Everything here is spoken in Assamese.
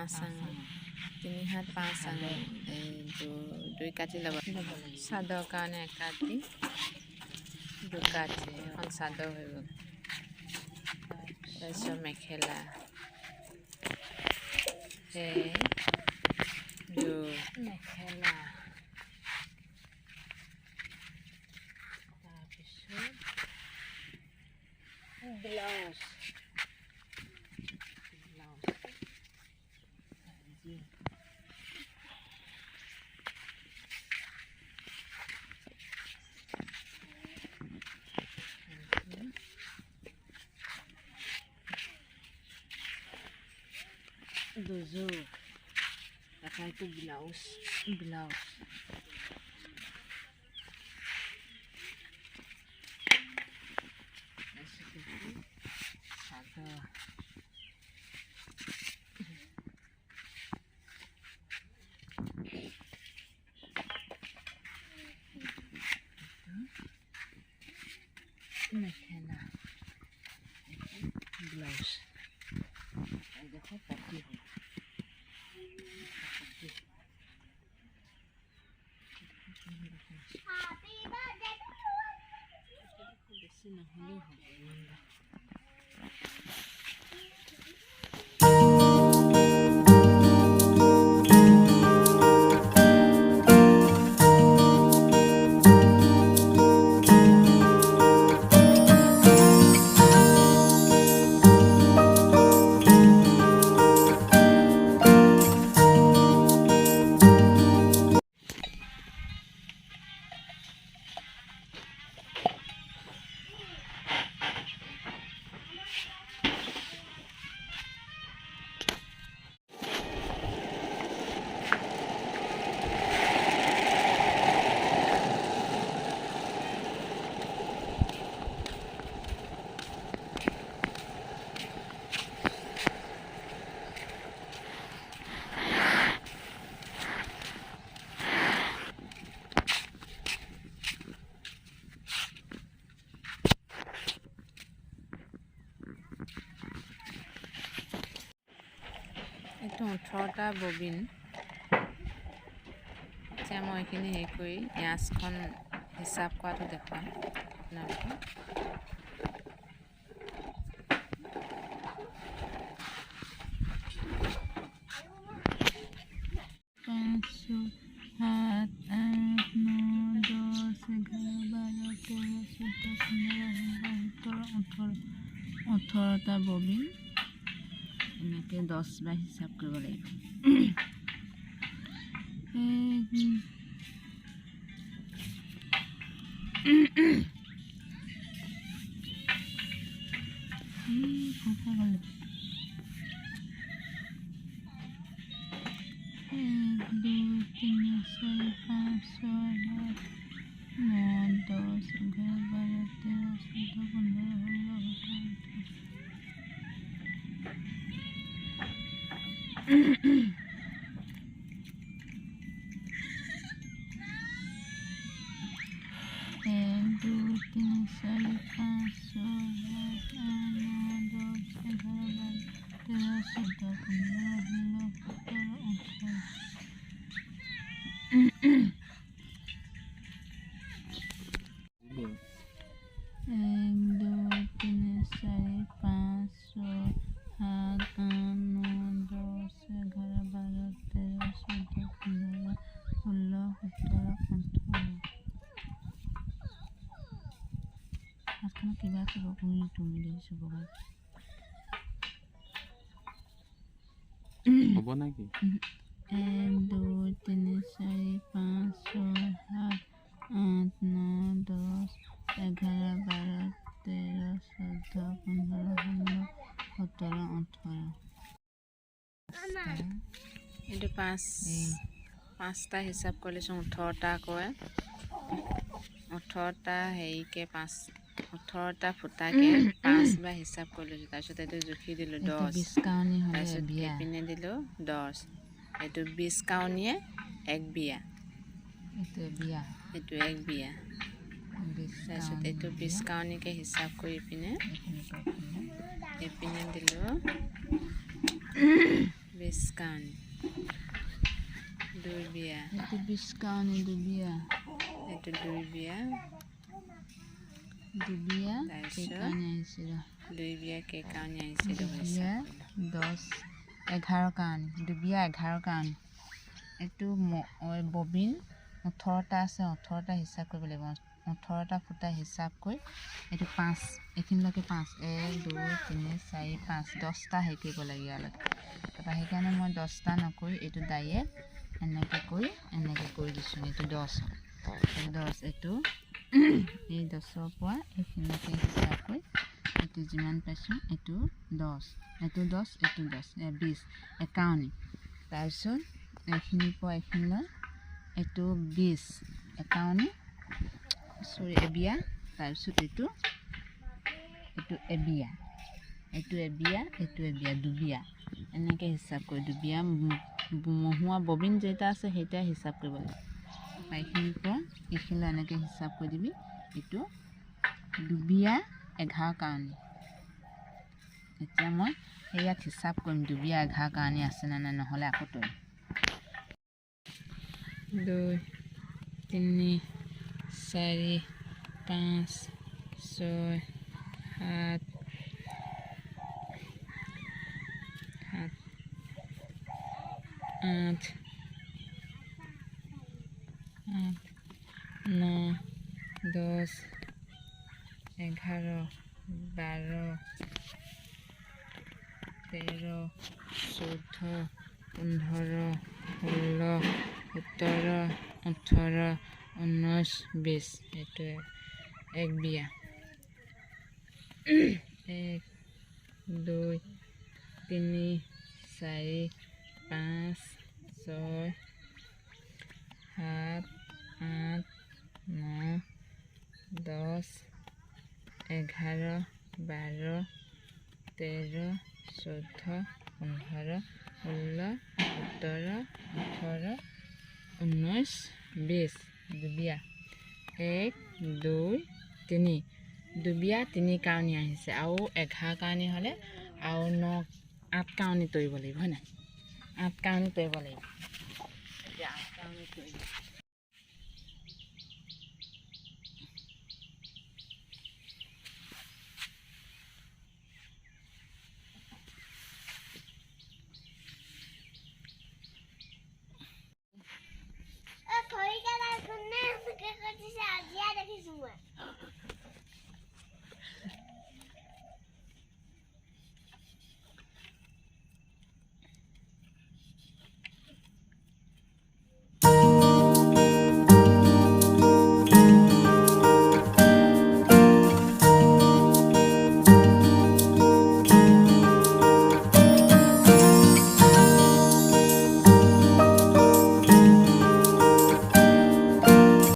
5 আঙুল 3 হাত 5 আঙুল এইটো 2 কাটি ল'ব চাদৰ কাৰণে 1 কাটি 2 কাটি এখন চাদৰ হৈ গ'ল তাৰপিছত মেখেলা মেখেলা তাৰপিছত ব্লাউজ দুযোৰ এটাইটো ব্লাউজ চাদৰ মেখেলা ব্লাউজ দেখো পটি হ'ল বেছি নহ'লেও হ'ব এইটো 18টা ববিন এতিয়া মই এইখিনি হেৰি কৰি ইয়াছখন হিচাপ কৰাটো দেখুৱাম আপোনালোকক ওঠৰটা ববিন এনেকৈ 10 বাৰ হিচাপ কৰিব লাগিব কিবা কিবা কৰি তুমি দিছো বগাই হ'ব নাকি 1 2 3 4 5 6 7 8 9 10 11 12 13 14 15 16 17 18 এইটো 5টা হিচাপ কৰিছো 18টা কয় 18টা হেৰিকে 18টা ফুটাকে 5 বাৰ হিচাপ কৰি লৈছোঁ তাৰপিছত এইটো জুখি দিলোঁ 10 তাৰপিছত এইপিনে দিলোঁ 10 এইটো 20 কাউনীয়ে 1 বিয়া এইটো 1 বিয়া তাৰপিছত এইটো 20 কাউনীকে হিচাপ কৰি পিনে এইপিনে দিলোঁ বিস্কাউনি দুই বিয়া এইটো বিস্কাউনি দুবিয়া এইটো দুই বিয়া দুবিয়া তাৰপিছত কেইকাৰণে আহিছিল দুই বিয়া কেইকাৰণে আহিছিল দুবিয়া 10 11 কাৰণে দুবিয়া 11 কাৰণে এইটো ববিন 18টা আছে 18টা হিচাপ কৰিব লাগিব 18টা ফুটা হিচাপ কৰি এইটো 5 এইখিনিলৈকে 5 1 2 3 4 5 10টা হেৰি কৰিব লাগে ইয়ালৈকে তাৰপৰা সেইকাৰণে মই 10টা নকৰি এইটো ডাইৰেক্ট এনেকৈ কৰি দিছোঁ এইটো 10 এইটো এই 10ৰ পৰা এইখিনিলৈকে হিচাপ কৰি এইটো যিমান পাইছোঁ এইটো 10 এইটো 10 এইটো 10 20 51 তাৰপিছত এইখিনিৰ পৰা এইখিনিলৈ এইটো 20 51 এবিয়া তাৰপিছত এইটো এবিয়া দুবিয়া এনেকৈ হিচাপ কৰি দুবিয়া মহুৱা ববিন যেইটা আছে সেইটা হিচাপ কৰিব লাগিব এইখিনিৰ পৰা এইখিনিলৈ এনেকৈ হিচাপ কৰি দিবি এইটো দুবিয়া 11 কাৰণে এতিয়া মই ইয়াত হিচাপ কৰিম দুবিয়া 11 কাৰণে আছে নে নাই নহ'লে আকৌ তই 2 3 4 5 6 7 8 9 10 11 12 13 14 15 16 17 18 19 20 এইটো এক বিয়া 1 2 3 4 5 6 7 8 9 10 11 12 13 14 15 16 17 18 19 20 দুবিয়া 1 2 3 দুবিয়া 3 কাউনী আহিছে আৰু 11 কাউনী হ'লে আৰু 8 কাউনী তৰিব লাগিব হয় নাই 8 কাউনী তৰিব লাগিব এতিয়া 8 কাউনী তৰিব